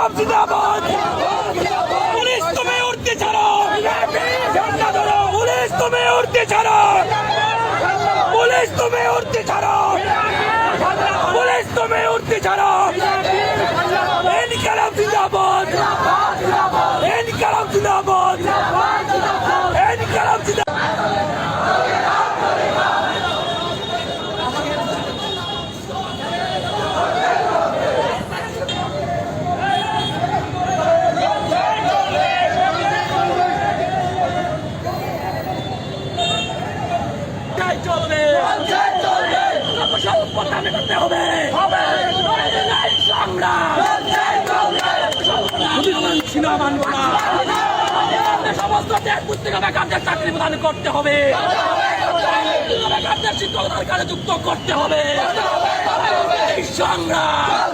ইনকিলাব জিন্দাবাদ। পুলিশ তুমি উঠতে ছাড়ো, ঝান্ডা ধরো। পুলিশ তুমি উঠতে ছাড়ো, পুলিশ তুমি উঠতে ছাড়ো, পুলিশ তুমি উঠতে ছাড়ো। ইনকিলাব জিন্দাবাদ, ইনকিলাব জিন্দাবাদ, ইনকিলাব জিন্দাবাদ। চলবে করতে হবে সংগ্রাম, সীমা মানব না। সমস্ত দেশ পুস্তিকা বেকারদের চাকরি প্রদান করতে হবে, বেকারদের শিক্ষকতার কাজে যুক্ত করতে হবে। সংগ্রাম